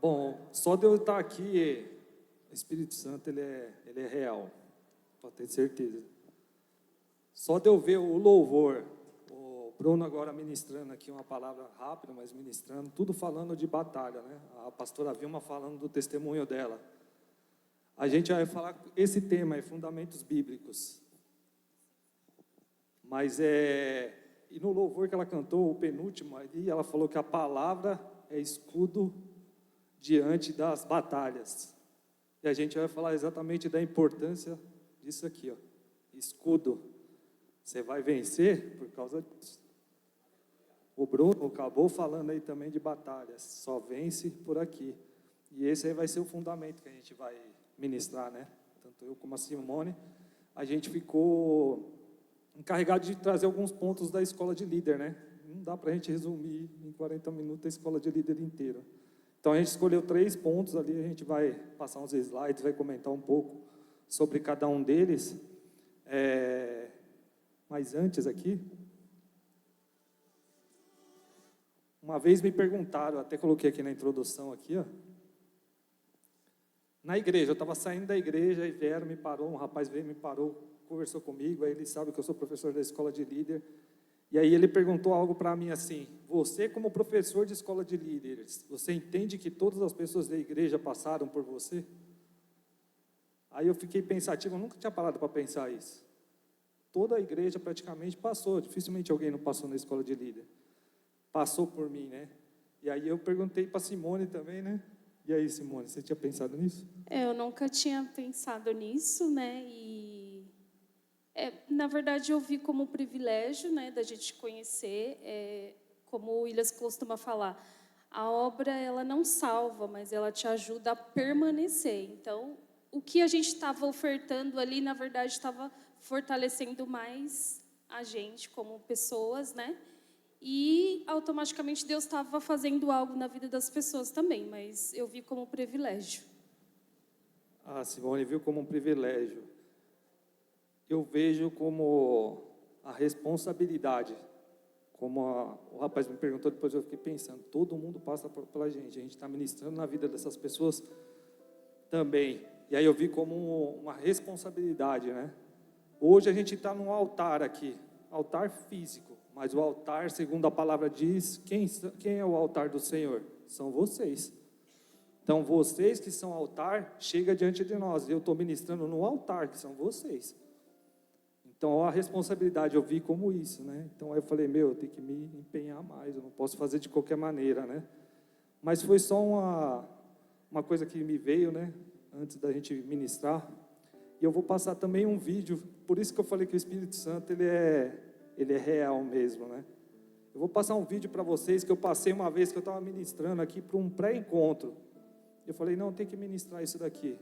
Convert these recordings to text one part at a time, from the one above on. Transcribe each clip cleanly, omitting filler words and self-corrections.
Bom, só de eu estar aqui, o Espírito Santo ele é real, pode ter certeza. Só de eu ver o louvor, o Bruno agora ministrando aqui uma palavra rápida, mas ministrando, tudo falando de batalha, né? A pastora Vilma falando do testemunho dela. A gente vai falar, esse tema é fundamentos bíblicos. Mas e no louvor que ela cantou, o penúltimo ali, ela falou que a palavra é escudo diante das batalhas. E a gente vai falar exatamente da importância disso aqui, ó. Escudo. Você vai vencer por causa disso. O Bruno acabou falando aí também de batalhas. Só vence por aqui. E esse aí vai ser o fundamento que a gente vai ministrar, né? Tanto eu como a Simone. A gente ficou encarregado de trazer alguns pontos da escola de líder, né? Não dá para a gente resumir em 40 minutos a escola de líder inteira. Então, a gente escolheu 3 pontos ali, a gente vai passar uns slides, vai comentar um pouco sobre cada um deles. Mas antes aqui, uma vez me perguntaram, até coloquei aqui na introdução aqui, ó, na igreja, eu estava saindo da igreja e vieram, me parou, um rapaz veio, me parou, conversou comigo, aí ele sabe que eu sou professor da escola de líder, e aí ele perguntou algo para mim assim: você como professor de escola de líderes, você entende que todas as pessoas da igreja passaram por você? Aí eu fiquei pensativo, eu nunca tinha parado para pensar isso. Toda a igreja praticamente passou, dificilmente alguém não passou na escola de líder. Passou por mim, né? E aí eu perguntei para Simone também, né? E aí, Simone, você tinha pensado nisso? Eu nunca tinha pensado nisso, né? Na verdade, eu vi como um privilégio, né, da gente conhecer, como o Williams costuma falar, a obra ela não salva, mas ela te ajuda a permanecer. Então, o que a gente estava ofertando ali, na verdade, estava fortalecendo mais a gente como pessoas, né? E automaticamente Deus estava fazendo algo na vida das pessoas também, mas eu vi como um privilégio. A Simone viu como um privilégio. Eu vejo como a responsabilidade. O rapaz me perguntou, depois eu fiquei pensando, todo mundo passa pela gente, a gente está ministrando na vida dessas pessoas também. E aí eu vi como uma responsabilidade, né? Hoje a gente está num altar aqui, altar físico, mas o altar, segundo a palavra diz, quem é o altar do Senhor? São vocês. Então, vocês que são altar, chega diante de nós. Eu estou ministrando no altar, que são vocês. Então, a responsabilidade, eu vi como isso, né? Então, aí eu falei, eu tenho que me empenhar mais, eu não posso fazer de qualquer maneira, né? Mas foi só uma coisa que me veio, né? Antes da gente ministrar. E eu vou passar também um vídeo, por isso que eu falei que o Espírito Santo, ele é real mesmo, né? Eu vou passar um vídeo para vocês, que eu passei uma vez que eu estava ministrando aqui para um pré-encontro. Eu falei, não, tem que ministrar isso daqui.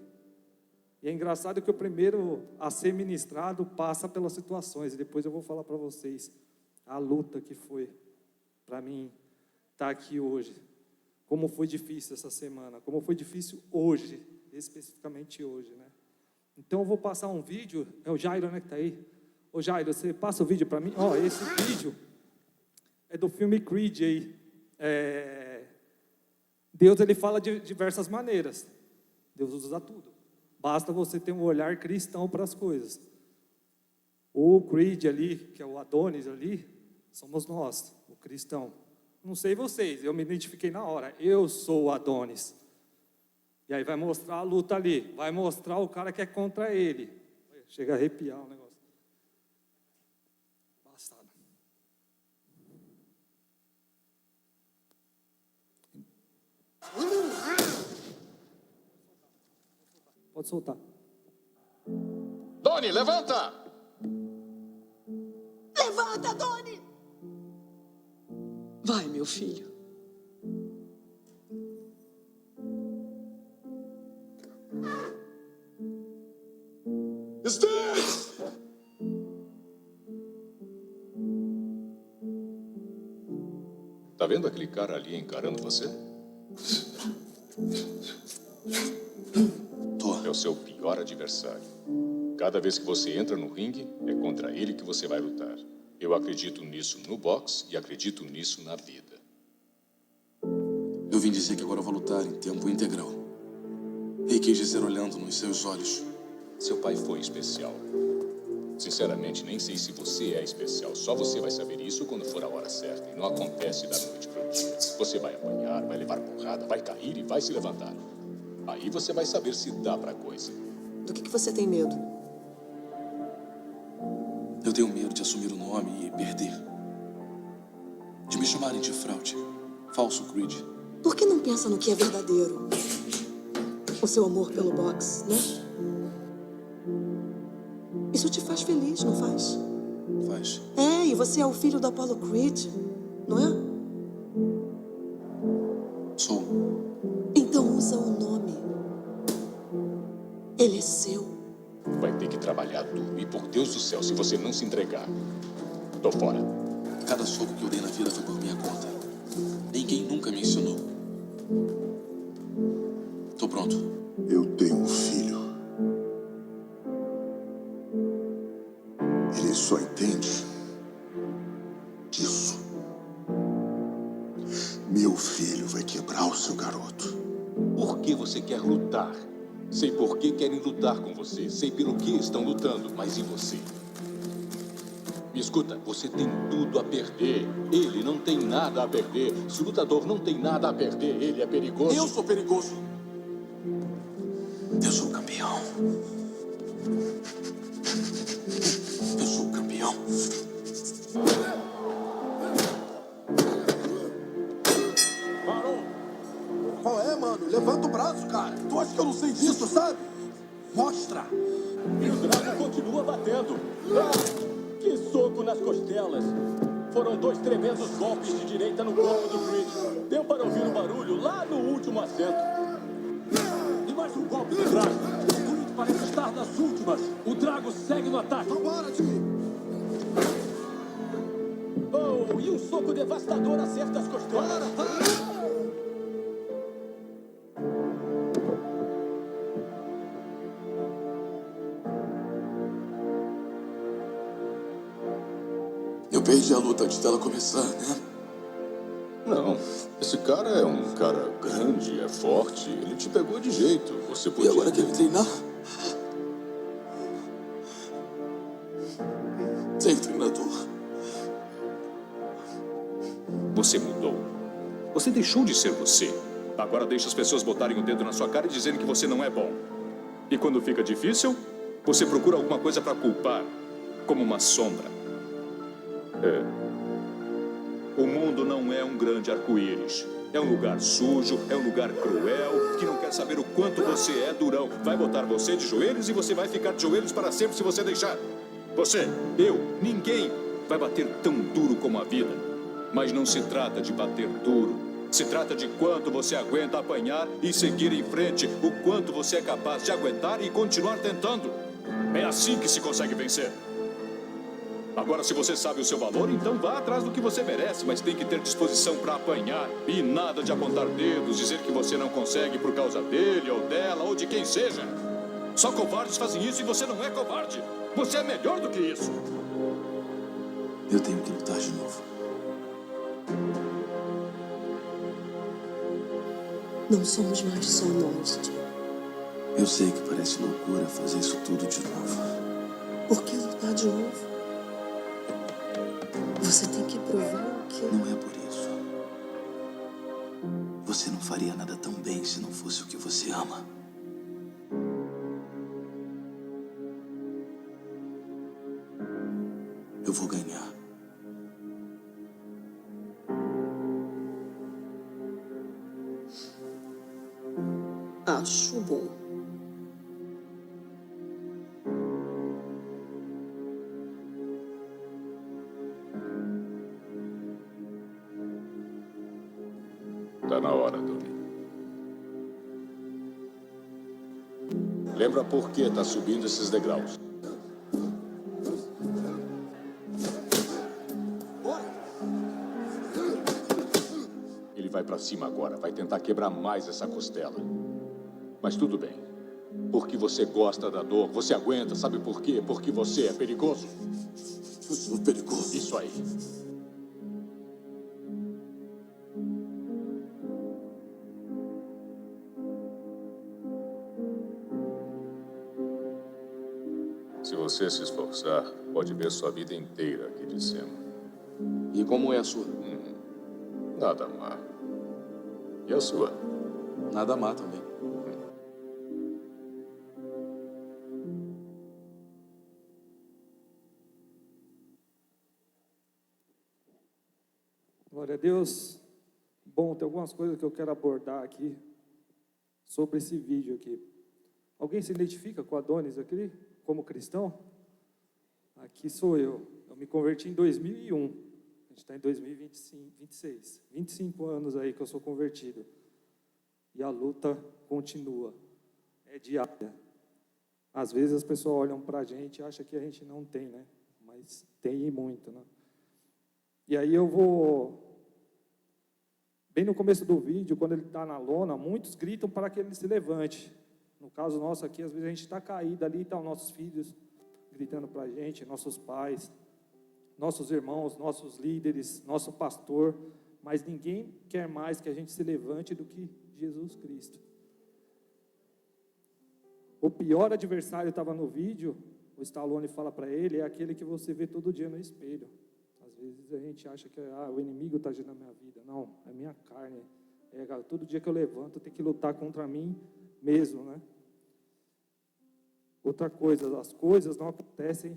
E é engraçado que o primeiro a ser ministrado passa pelas situações, e depois eu vou falar para vocês a luta que foi para mim estar aqui hoje. Como foi difícil essa semana, como foi difícil hoje, especificamente hoje, né? Então eu vou passar um vídeo, é o Jairo, né, que está aí? Ô Jairo, você passa o vídeo para mim? Ó, esse vídeo é do filme Creed aí. Deus, ele fala de diversas maneiras. Deus usa tudo. Basta você ter um olhar cristão para as coisas. O Creed ali, que é o Adonis ali, somos nós, o cristão. Não sei vocês, eu me identifiquei na hora. Eu sou o Adonis. E aí vai mostrar a luta ali. Vai mostrar o cara que é contra ele. Chega a arrepiar o negócio. Bastado. Pode soltar. Doni, levanta! Levanta, Doni! Vai, meu filho. Steve! Tá vendo aquele cara ali encarando você? É o seu pior adversário. Cada vez que você entra no ringue, é contra ele que você vai lutar. Eu acredito nisso no boxe e acredito nisso na vida. Eu vim dizer que agora eu vou lutar em tempo integral. E quis dizer olhando nos seus olhos. Seu pai foi especial. Sinceramente, nem sei se você é especial. Só você vai saber isso quando for a hora certa. E não acontece da noite pro dia. Você vai apanhar, vai levar porrada, vai cair e vai se levantar. Aí você vai saber se dá pra coisa. Do que você tem medo? Eu tenho medo de assumir o nome e perder. De me chamarem de fraude. Falso Creed. Por que não pensa no que é verdadeiro? O seu amor pelo boxe, né? Isso te faz feliz, não faz? Faz. É, e você é o filho do Apollo Creed, não é? Sou. Então usa o nome. Ele é seu. Vai ter que trabalhar duro. E por Deus do céu, se você não se entregar, tô fora. Cada soco que eu dei na vida foi por minha conta. Ninguém nunca me ensinou. Tô pronto. Eu tenho um filho. Ele só entende disso. Meu filho vai quebrar o seu garoto. Por que você quer lutar? Sei por que querem lutar com você. Sei pelo que estão lutando. Mas e você? Me escuta, você tem tudo a perder. Ele não tem nada a perder. Se o lutador não tem nada a perder, ele é perigoso. Eu sou perigoso. Eu sou o campeão. Eu sou o campeão. Parou! Qual é, mano? Levanta o braço, cara. Tu acha que eu não sei disso, sabe? Mostra! E o Drago continua batendo. Ah, que soco nas costelas. Foram 2 tremendos golpes de direita no corpo do Creed. Deu para ouvir o barulho lá no último assento. E mais um golpe do Drago. O Creed parece estar nas últimas. O Drago segue no ataque. Vambora, time! Oh, e um soco devastador acerta as costelas. Eu perdi a luta antes dela começar, né? Não, esse cara é um cara grande, é forte. Ele te pegou de jeito. Você E podia... agora quer me treinar? Sem treinador. Você mudou. Você deixou de ser você. Agora deixa as pessoas botarem o dedo na sua cara e dizerem que você não é bom. E quando fica difícil, você procura alguma coisa para culpar, como uma sombra. O mundo não é um grande arco-íris. É um lugar sujo, é um lugar cruel, que não quer saber o quanto você é durão. Vai botar você de joelhos e você vai ficar de joelhos para sempre se você deixar. Você, eu, ninguém vai bater tão duro como a vida. Mas não se trata de bater duro. Se trata de quanto você aguenta apanhar e seguir em frente. O quanto você é capaz de aguentar e continuar tentando. É assim que se consegue vencer. Agora, se você sabe o seu valor, então vá atrás do que você merece, mas tem que ter disposição para apanhar. E nada de apontar dedos, dizer que você não consegue por causa dele, ou dela, ou de quem seja. Só covardes fazem isso e você não é covarde. Você é melhor do que isso. Eu tenho que lutar de novo. Não somos mais só nós, Jim. Eu sei que parece loucura fazer isso tudo de novo. Por que lutar de novo? Você tem que provar o que... Não é por isso. Você não faria nada tão bem se não fosse o que você ama. Eu vou ganhar. Acho bom. Tá na hora, Tony. Lembra por que tá subindo esses degraus? Ele vai pra cima agora, vai tentar quebrar mais essa costela. Mas tudo bem. Porque você gosta da dor, você aguenta, sabe por quê? Porque você é perigoso. Eu sou perigoso. Isso aí. Se você se esforçar, pode ver sua vida inteira aqui de cima. E como é a sua? Nada má. E a sua? Nada má também. Glória a Deus. Bom, tem algumas coisas que eu quero abordar aqui sobre esse vídeo aqui. Alguém se identifica com Adonis aqui, como cristão? Aqui sou eu. Eu me converti em 2001. A gente está em 2026. 25 anos aí que eu sou convertido. E a luta continua. É diária. Às vezes as pessoas olham para a gente e acham que a gente não tem, né? Mas tem e muito, né? E aí eu vou... Bem no começo do vídeo, quando ele está na lona, muitos gritam para que ele se levante. No caso nosso aqui, às vezes a gente está caído ali, estão nossos filhos gritando para a gente, nossos pais, nossos irmãos, nossos líderes, nosso pastor, mas ninguém quer mais que a gente se levante do que Jesus Cristo. O pior adversário estava no vídeo, o Stallone fala para ele, é aquele que você vê todo dia no espelho. Às vezes a gente acha que o inimigo está agindo na minha vida. Não, é minha carne. Todo dia que eu levanto, eu tenho que lutar contra mim mesmo, né? Outra coisa, as coisas não acontecem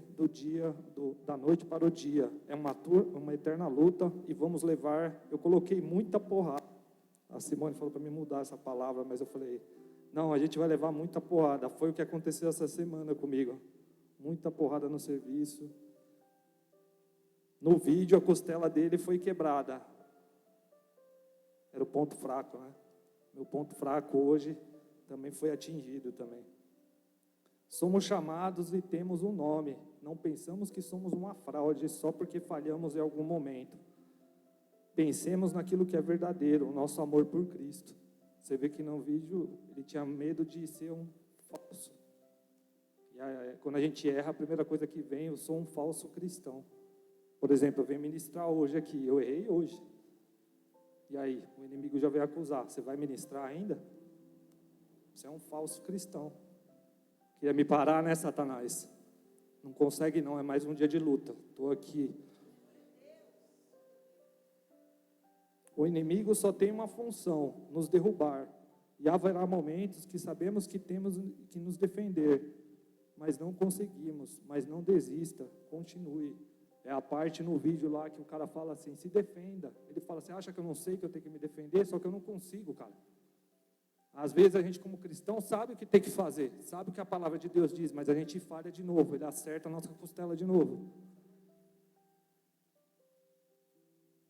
da noite para o dia. É uma eterna luta e vamos levar... Eu coloquei muita porrada. A Simone falou para mim mudar essa palavra, mas eu falei, não, a gente vai levar muita porrada. Foi o que aconteceu essa semana comigo. Muita porrada no serviço. No vídeo, a costela dele foi quebrada. Era o ponto fraco, né? Meu ponto fraco hoje também foi atingido também. Somos chamados e temos um nome. Não pensamos que somos uma fraude só porque falhamos em algum momento. Pensemos naquilo que é verdadeiro, o nosso amor por Cristo. Você vê que no vídeo ele tinha medo de ser um falso. E aí, quando a gente erra, a primeira coisa que vem, eu sou um falso cristão. Por exemplo, eu venho ministrar hoje aqui, eu errei hoje. E aí, o inimigo já veio acusar, você vai ministrar ainda? Você é um falso cristão. Queria me parar, né, Satanás? Não consegue não, é mais um dia de luta. Estou aqui. O inimigo só tem uma função, nos derrubar. E haverá momentos que sabemos que temos que nos defender, mas não conseguimos. Mas não desista, continue. É a parte no vídeo lá que o cara fala assim, se defenda. Ele fala, você acha que eu não sei que eu tenho que me defender? Só que eu não consigo, cara. Às vezes a gente como cristão sabe o que tem que fazer, sabe o que a palavra de Deus diz, mas a gente falha de novo, ele acerta a nossa costela de novo.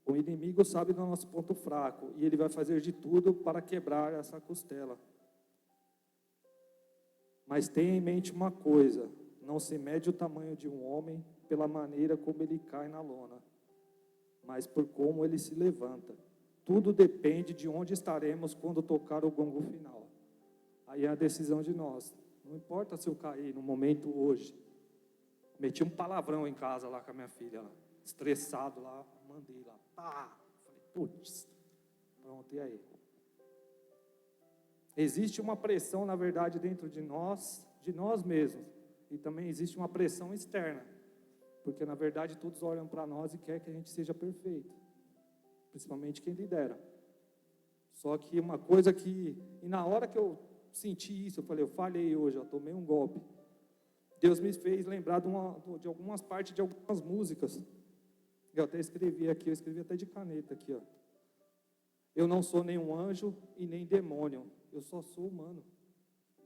O inimigo sabe do nosso ponto fraco e ele vai fazer de tudo para quebrar essa costela. Mas tenha em mente uma coisa, não se mede o tamanho de um homem pela maneira como ele cai na lona, mas por como ele se levanta. Tudo depende de onde estaremos quando tocar o gongo final. Aí é a decisão de nós. Não importa se eu cair no momento hoje. Meti um palavrão em casa lá com a minha filha, lá, estressado lá, mandei lá. Pá! Falei, putz, pronto, e aí? Existe uma pressão, na verdade, dentro de nós mesmos. E também existe uma pressão externa. Porque, na verdade, todos olham para nós e querem que a gente seja perfeito. Principalmente quem lidera. Só que uma coisa que... E na hora que eu senti isso, eu falei, eu falhei hoje, eu tomei um golpe. Deus me fez lembrar de algumas partes de algumas músicas. Eu até escrevi aqui, eu escrevi até de caneta aqui, ó. Eu não sou nenhum anjo e nem demônio. Eu só sou humano.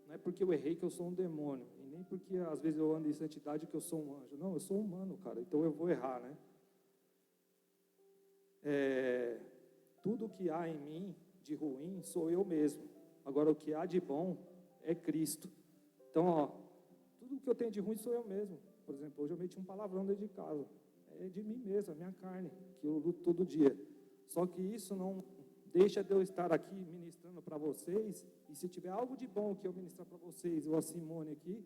Não é porque eu errei que eu sou um demônio. E nem porque às vezes eu ando em santidade que eu sou um anjo. Não, eu sou humano, cara. Então eu vou errar, né? Tudo que há em mim de ruim sou eu mesmo. Agora o que há de bom é Cristo. Então, ó, tudo que eu tenho de ruim sou eu mesmo. Por exemplo, hoje eu meti um palavrão dentro de casa. É de mim mesmo, a minha carne, que eu luto todo dia. Só que isso não deixa de eu estar aqui ministrando para vocês. E se tiver algo de bom que eu ministrar para vocês, ou a Simone aqui,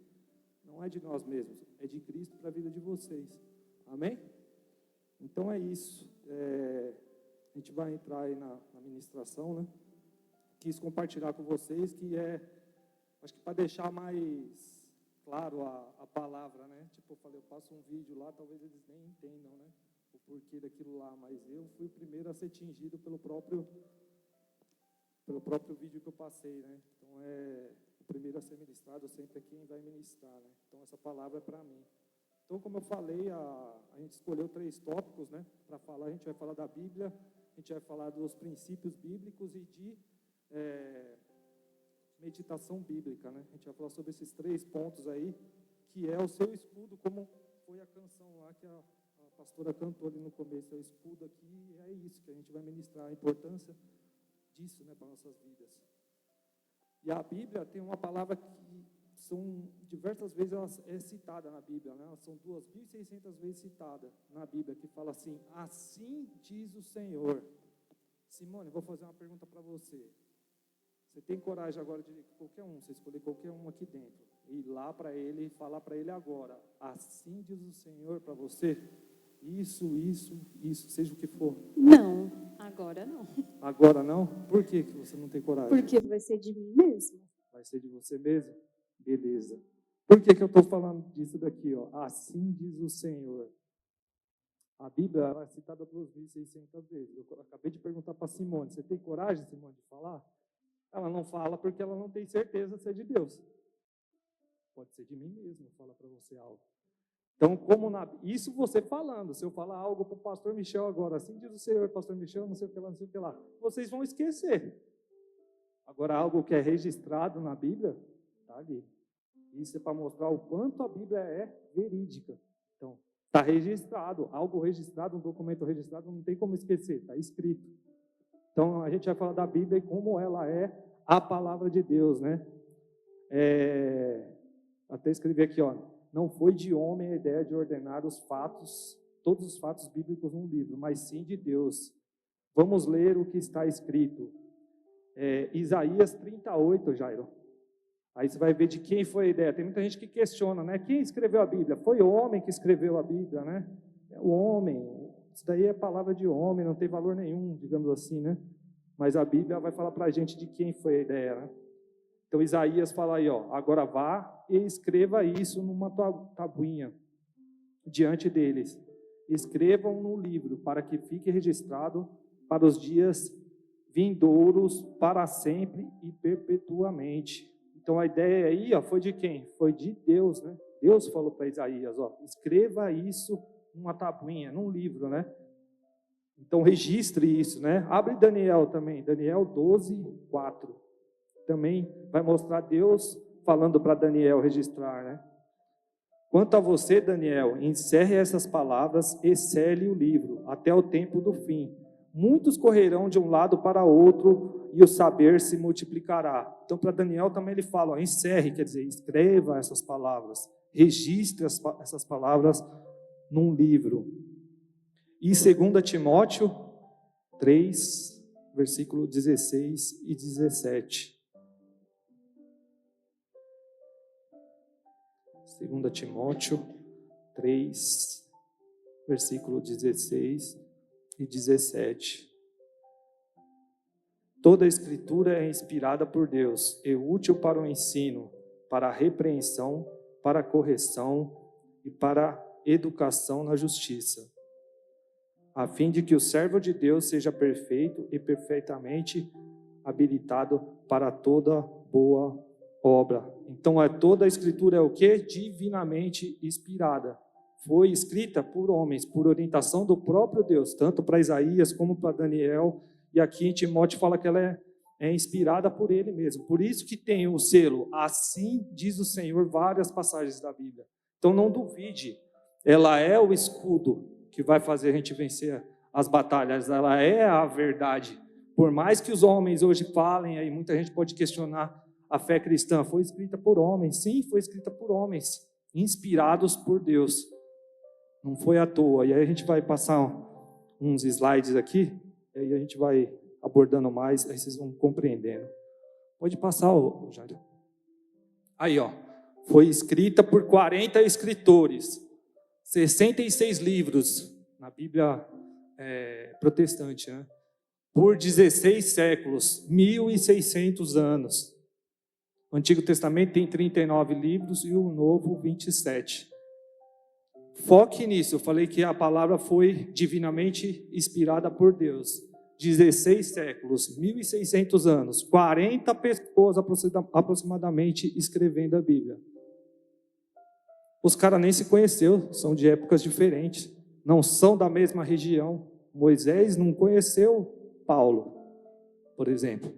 não é de nós mesmos, é de Cristo para a vida de vocês. Amém? Então é isso. A gente vai entrar aí na ministração, né? Quis compartilhar com vocês que acho que para deixar mais claro a palavra, né? Tipo, eu falei, eu passo um vídeo lá, talvez eles nem entendam, né? O porquê daquilo lá, mas eu fui o primeiro a ser atingido pelo próprio vídeo que eu passei, né? Então, o primeiro a ser ministrado sempre é quem vai ministrar, né? Então, essa palavra é para mim. Então, como eu falei, a gente escolheu 3 tópicos, né? Para falar, a gente vai falar da Bíblia, a gente vai falar dos princípios bíblicos e de meditação bíblica, né? A gente vai falar sobre esses 3 pontos aí, que é o seu escudo, como foi a canção lá que a pastora cantou ali no começo, é o escudo aqui, é isso que a gente vai ministrar, a importância disso, né, para nossas vidas. E a Bíblia tem uma palavra que são diversas vezes ela é citada na Bíblia, né? São 2.600 vezes citada na Bíblia, que fala assim: assim diz o Senhor. Simone, vou fazer uma pergunta para você. Você tem coragem agora de qualquer um, você escolher qualquer um aqui dentro, ir lá para ele e falar para ele agora: assim diz o Senhor para você? Isso, seja o que for. Não, agora não. Agora não? Por que você não tem coragem? Porque vai ser de mim mesmo. Vai ser de você mesmo? Beleza. Por que eu estou falando disso daqui? Ó? Assim diz o Senhor. A Bíblia ela é citada 2.600 vezes. Eu acabei de perguntar para Simone: você tem coragem, Simone, de falar? Ela não fala porque ela não tem certeza se é de Deus. Pode ser de mim mesmo, falar para você algo. Então, isso você falando, se eu falar algo para o pastor Michel agora, assim diz o Senhor, pastor Michel, não sei o que lá, não sei o que lá, vocês vão esquecer. Agora, algo que é registrado na Bíblia, está ali. Isso é para mostrar o quanto a Bíblia é verídica. Então, está registrado, algo registrado, um documento registrado, não tem como esquecer, está escrito. Então, a gente vai falar da Bíblia e como ela é a palavra de Deus, né? Até escrevi aqui, ó: não foi de homem a ideia de ordenar todos os fatos bíblicos num livro, mas sim de Deus. Vamos ler o que está escrito. Isaías 38, Jairo. Aí você vai ver de quem foi a ideia. Tem muita gente que questiona, né? Quem escreveu a Bíblia? Foi o homem que escreveu a Bíblia, né? É o homem. Isso daí é palavra de homem, não tem valor nenhum, digamos assim, né? Mas a Bíblia vai falar para a gente de quem foi a ideia, né? Então, Isaías fala aí, ó: agora vá e escreva isso numa tabuinha diante deles. Escrevam no livro, para que fique registrado para os dias vindouros, para sempre e perpetuamente. Então, a ideia aí, ó, foi de quem? Foi de Deus, né? Deus falou para Isaías, ó: escreva isso numa tabuinha, num livro, né? Então, registre isso, né? Abre Daniel também, Daniel 12:4. Também vai mostrar Deus falando para Daniel registrar, né? Quanto a você, Daniel, encerre essas palavras e cele o livro até o tempo do fim. Muitos correrão de um lado para outro e o saber se multiplicará. Então, para Daniel também ele fala, ó, encerre, quer dizer, escreva essas palavras, registre essas palavras num livro. E 2 Timóteo 3, versículo 16 e 17. 2 Timóteo 3, versículo 16 e 17. Toda a Escritura é inspirada por Deus e útil para o ensino, para a repreensão, para a correção e para a educação na justiça, a fim de que o servo de Deus seja perfeito e perfeitamente habilitado para toda boa obra. Então, toda a Escritura é o quê? Divinamente inspirada. Foi escrita por homens, por orientação do próprio Deus, tanto para Isaías como para Daniel. E aqui em Timóteo fala que ela é inspirada por ele mesmo. Por isso que tem o selo, assim diz o Senhor, várias passagens da Bíblia. Então, não duvide. Ela é o escudo que vai fazer a gente vencer as batalhas. Ela é a verdade. Por mais que os homens hoje falem, aí muita gente pode questionar a fé cristã. Foi escrita por homens. Sim, foi escrita por homens, inspirados por Deus. Não foi à toa. E aí a gente vai passar uns slides aqui, e aí a gente vai abordando mais, aí vocês vão compreendendo. Pode passar, Jair. Aí, ó. Foi escrita por 40 escritores, 66 livros, na Bíblia protestante, né? Por 16 séculos, 1.600 anos. O Antigo Testamento tem 39 livros e o Novo 27. Foque nisso. Eu falei que a palavra foi divinamente inspirada por Deus. 16 séculos, 1.600 anos, 40 pessoas aproximadamente escrevendo a Bíblia. Os caras nem se conheceu, são de épocas diferentes, não são da mesma região. Moisés não conheceu Paulo, por exemplo.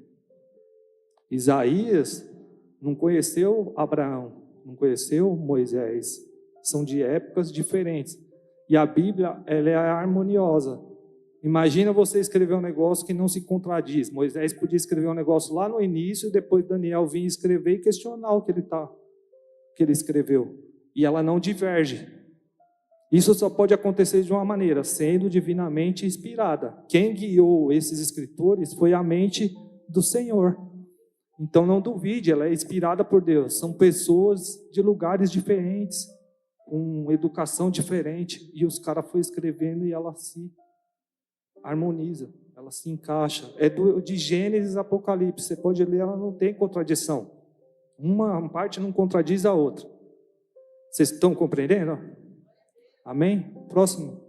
Isaías não conheceu Abraão, não conheceu Moisés. São de épocas diferentes. E a Bíblia, ela é harmoniosa. Imagina você escrever um negócio que não se contradiz. Moisés podia escrever um negócio lá no início, depois Daniel vinha escrever e questionar o que ele escreveu. E ela não diverge. Isso só pode acontecer de uma maneira, sendo divinamente inspirada. Quem guiou esses escritores foi a mente do Senhor. Então não duvide, ela é inspirada por Deus. São pessoas de lugares diferentes, com educação diferente, e os caras foram escrevendo e ela se harmoniza, ela se encaixa. É de Gênesis a Apocalipse, você pode ler, ela não tem contradição. Uma parte não contradiz a outra. Vocês estão compreendendo? Amém? Próximo.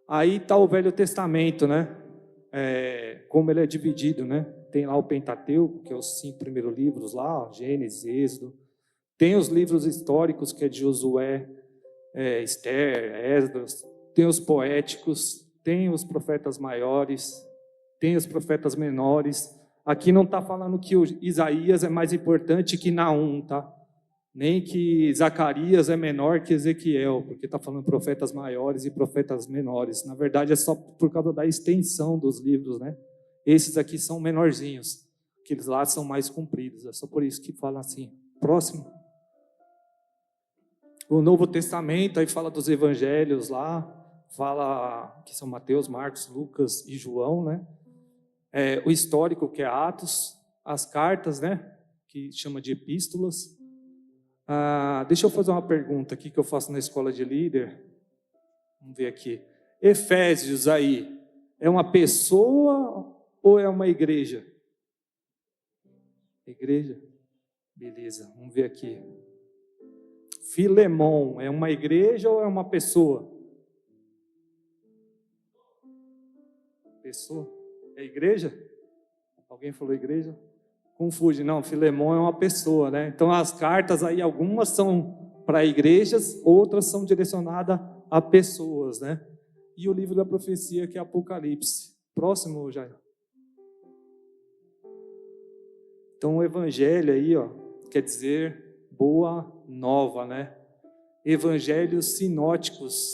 Aí está o Velho Testamento, né? Como ele é dividido, né? Tem lá o Pentateuco, que é os 5 primeiros livros lá, Gênesis, Êxodo. Tem os livros históricos, que é de Josué, Esther, Esdras. Tem os poéticos, tem os profetas maiores, tem os profetas menores. Aqui não está falando que o Isaías é mais importante que Naum, tá? Nem que Zacarias é menor que Ezequiel, porque está falando profetas maiores e profetas menores. Na verdade, é só por causa da extensão dos livros, né? Esses aqui são menorzinhos, aqueles lá são mais compridos. É só por isso que fala assim. Próximo. O Novo Testamento, aí fala dos evangelhos lá, fala que são Mateus, Marcos, Lucas e João, né? O histórico, que é Atos, as cartas, né? Que chama de epístolas. Deixa eu fazer uma pergunta aqui que eu faço na escola de líder. Vamos ver aqui. Efésios aí, é uma pessoa ou é uma igreja? Igreja? Beleza, vamos ver aqui. Filemon, é uma igreja ou é uma pessoa? Pessoa? É igreja? Alguém falou igreja? Confunde, não, Filemon é uma pessoa, né? Então as cartas aí, algumas são para igrejas, outras são direcionadas a pessoas, né? E o livro da profecia, que é Apocalipse. Próximo, Jair. Então o evangelho aí, ó, quer dizer boa nova, né? Evangelhos sinóticos,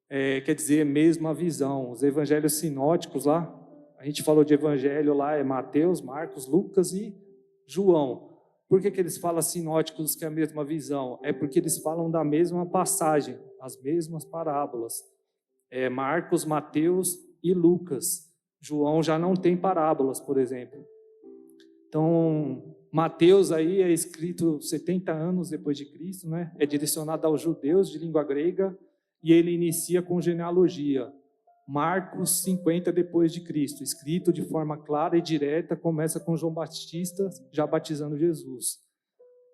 quer dizer mesma visão. Os evangelhos sinóticos lá, a gente falou de evangelho lá, é Mateus, Marcos, Lucas e João. Por que eles falam sinóticos, que é a mesma visão? É porque eles falam da mesma passagem, as mesmas parábolas. Marcos, Mateus e Lucas. João já não tem parábolas, por exemplo. Então, Mateus aí é escrito 70 anos depois de Cristo, né? É direcionado aos judeus de língua grega e ele inicia com genealogia. Marcos, 50 depois de Cristo, escrito de forma clara e direta, começa com João Batista já batizando Jesus.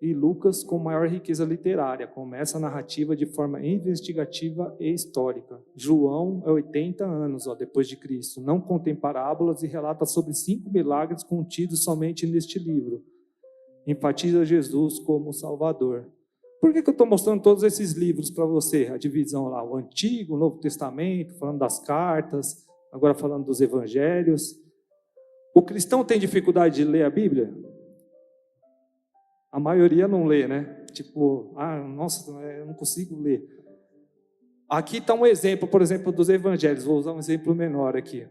E Lucas, com maior riqueza literária, começa a narrativa de forma investigativa e histórica. João é 80 anos depois de Cristo, não contém parábolas e relata sobre 5 milagres contidos somente neste livro. Enfatiza Jesus como Salvador. Por que eu estou mostrando todos esses livros para você? A divisão lá, o Antigo, o Novo Testamento, falando das cartas, agora falando dos evangelhos. O cristão tem dificuldade de ler a Bíblia? A maioria não lê, né? Tipo, nossa, eu não consigo ler. Aqui está um exemplo, por exemplo, dos evangelhos. Vou usar um exemplo menor aqui.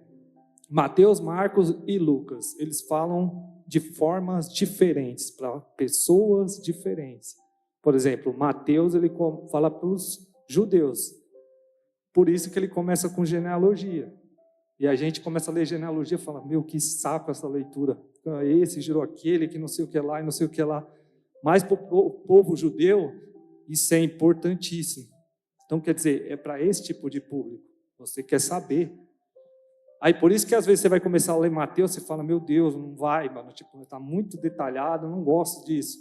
Mateus, Marcos e Lucas. Eles falam de formas diferentes, para pessoas diferentes. Por exemplo, Mateus, ele fala para os judeus. Por isso que ele começa com genealogia. E a gente começa a ler genealogia e fala, meu, que saco essa leitura. Esse gerou aquele, que não sei o que lá e não sei o que lá. Mas para o povo judeu, isso é importantíssimo. Então, quer dizer, é para esse tipo de público. Você quer saber. Aí por isso que às vezes você vai começar a ler Mateus, você fala, meu Deus, não vai, mano, tipo, está muito detalhado, eu não gosto disso.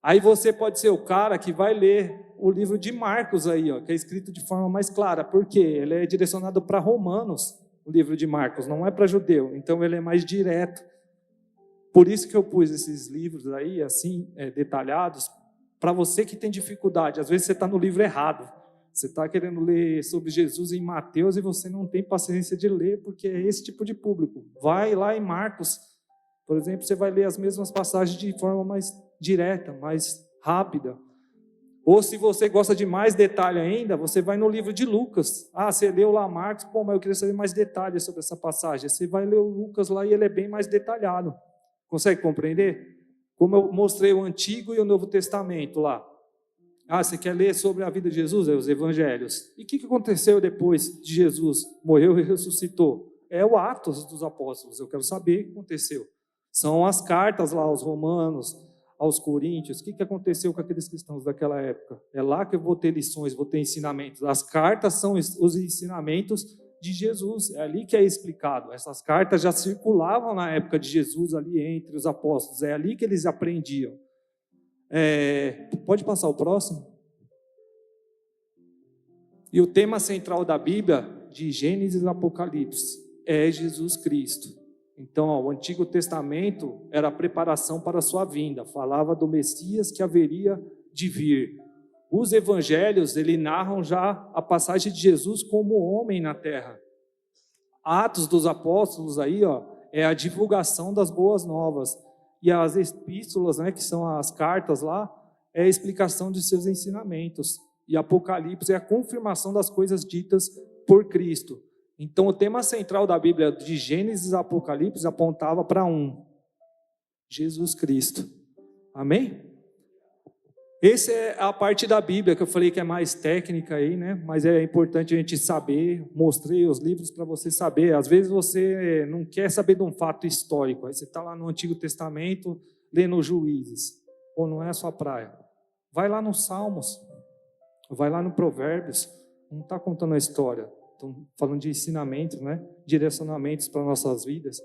Aí você pode ser o cara que vai ler o livro de Marcos aí, ó, que é escrito de forma mais clara. Por quê? Ele é direcionado para romanos, o livro de Marcos, não é para judeu. Então ele é mais direto. Por isso que eu pus esses livros aí, assim, detalhados, para você que tem dificuldade. Às vezes você está no livro errado. Você está querendo ler sobre Jesus em Mateus e você não tem paciência de ler, porque é esse tipo de público. Vai lá em Marcos, por exemplo, você vai ler as mesmas passagens de forma mais direta, mais rápida. Ou se você gosta de mais detalhe ainda, você vai no livro de Lucas. Ah, você leu lá Marcos, pô, mas eu queria saber mais detalhes sobre essa passagem. Você vai ler o Lucas lá e ele é bem mais detalhado. Consegue compreender? Como eu mostrei o Antigo e o Novo Testamento lá. Ah, você quer ler sobre a vida de Jesus? É os Evangelhos. E o que aconteceu depois de Jesus? Morreu e ressuscitou. É o Atos dos Apóstolos. Eu quero saber o que aconteceu. São as cartas lá aos Romanos, aos Coríntios. O que aconteceu com aqueles cristãos daquela época? É lá que eu vou ter lições, vou ter ensinamentos. As cartas são os ensinamentos de Jesus. É ali que é explicado. Essas cartas já circulavam na época de Jesus ali entre os apóstolos. É ali que eles aprendiam. Pode passar o próximo? E o tema central da Bíblia, de Gênesis e Apocalipse, é Jesus Cristo. Então, o Antigo Testamento era a preparação para a sua vinda, falava do Messias que haveria de vir. Os Evangelhos, ele narram já a passagem de Jesus como homem na terra. Atos dos Apóstolos aí, ó, é a divulgação das boas novas. E as epístolas, né, que são as cartas lá, é a explicação de seus ensinamentos. E Apocalipse é a confirmação das coisas ditas por Cristo. Então, o tema central da Bíblia, de Gênesis a Apocalipse, apontava para Jesus Cristo. Amém? Essa é a parte da Bíblia que eu falei que é mais técnica aí, né? Mas é importante a gente saber. Mostrei os livros para você saber. Às vezes você não quer saber de um fato histórico. Aí você está lá no Antigo Testamento lendo Juízes. Ou não é a sua praia. Vai lá nos Salmos. Vai lá no Provérbios. Não está contando a história. Estão falando de ensinamentos, né? Direcionamentos para nossas vidas.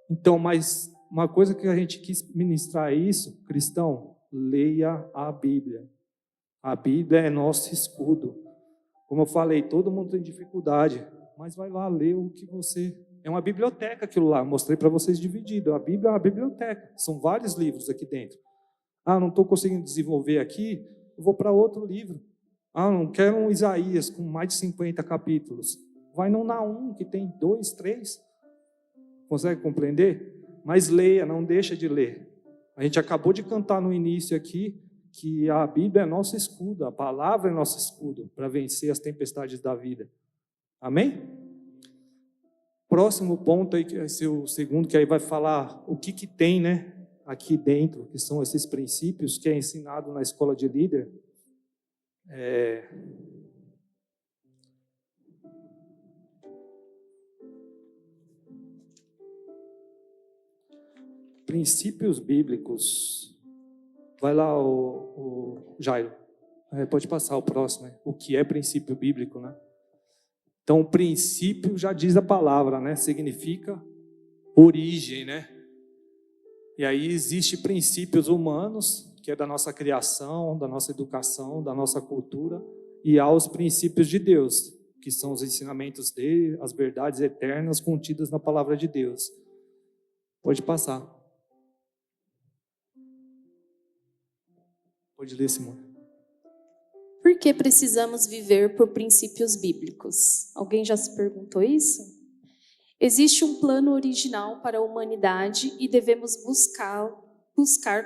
Então, mas uma coisa que a gente quis ministrar é isso, cristão. Leia a Bíblia. A Bíblia é nosso escudo. Como eu falei, todo mundo tem dificuldade, mas vai lá ler o que você... É uma biblioteca aquilo lá, mostrei para vocês dividido. A Bíblia é uma biblioteca, são vários livros aqui dentro. Ah, não estou conseguindo desenvolver aqui, eu vou para outro livro. Ah, não quero um Isaías com mais de 50 capítulos. Vai no Naum, que tem 2, 3. Consegue compreender? Mas leia, não deixa de ler. A gente acabou de cantar no início aqui que a Bíblia é nosso escudo, a palavra é nosso escudo para vencer as tempestades da vida. Amém? Próximo ponto aí, que vai ser o segundo, que aí vai falar o que tem, né, aqui dentro, que são esses princípios que é ensinado na escola de líder. Princípios bíblicos. Vai lá, o Jairo. Pode passar o próximo. O que é princípio bíblico, né? Então, o princípio já diz a palavra, né? Significa origem, né? E aí existe princípios humanos, que é da nossa criação, da nossa educação, da nossa cultura, e há os princípios de Deus, que são os ensinamentos dele, as verdades eternas contidas na palavra de Deus. Pode passar. Pode ler, Simone. Por que precisamos viver por princípios bíblicos? Alguém já se perguntou isso? Existe um plano original para a humanidade e devemos buscar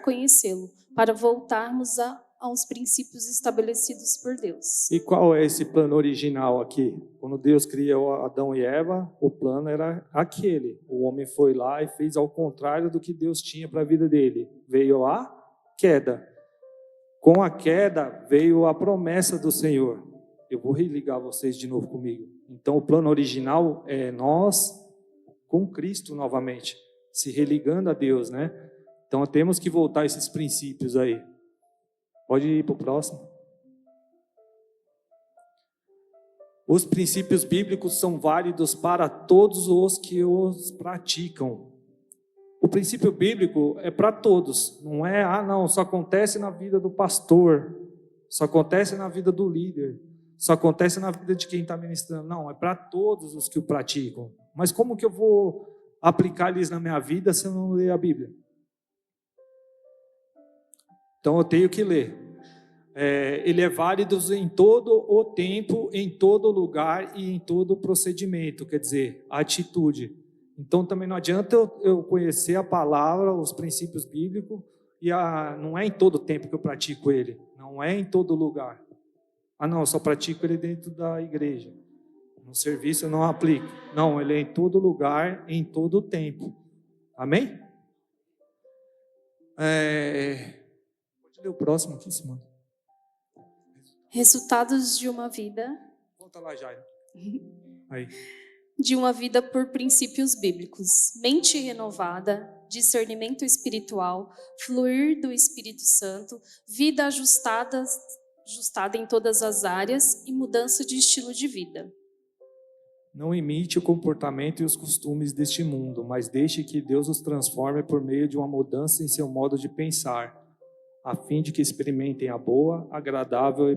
conhecê-lo, para voltarmos aos princípios estabelecidos por Deus. E qual é esse plano original aqui? Quando Deus criou Adão e Eva, o plano era aquele. O homem foi lá e fez ao contrário do que Deus tinha para a vida dele. Veio a queda. Com a queda veio a promessa do Senhor. Eu vou religar vocês de novo comigo. Então o plano original é nós com Cristo novamente, se religando a Deus, né? Então temos que voltar a esses princípios aí. Pode ir para o próximo. Os princípios bíblicos são válidos para todos os que os praticam. O princípio bíblico é para todos. Não é, não, só acontece na vida do pastor, só acontece na vida do líder, só acontece na vida de quem está ministrando. Não, é para todos os que o praticam. Mas como que eu vou aplicar eles na minha vida se eu não ler a Bíblia? Então eu tenho que ler. Ele é válido em todo o tempo, em todo lugar e em todo procedimento, quer dizer, atitude. Então também não adianta eu conhecer a palavra, os princípios bíblicos, e não é em todo tempo que eu pratico ele, não é em todo lugar. Não, eu só pratico ele dentro da igreja. No serviço eu não aplico. Não, ele é em todo lugar, em todo tempo. Amém? Pode ler o próximo aqui, Simone. Resultados de uma vida. Volta lá, Jairo. Aí. De uma vida por princípios bíblicos. Mente renovada, discernimento espiritual, fluir do Espírito Santo, vida ajustada em todas as áreas e mudança de estilo de vida. Não imite o comportamento e os costumes deste mundo, mas deixe que Deus os transforme por meio de uma mudança em seu modo de pensar, a fim de que experimentem a boa, agradável e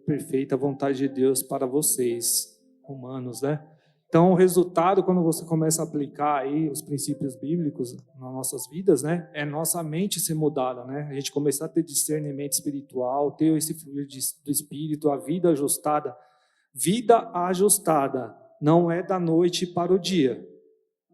perfeita vontade de Deus para vocês, humanos, né? Então, o resultado, quando você começa a aplicar aí os princípios bíblicos nas nossas vidas, né, é nossa mente ser mudada, né? A gente começar a ter discernimento espiritual, ter esse fluir do Espírito, a vida ajustada. Vida ajustada não é da noite para o dia.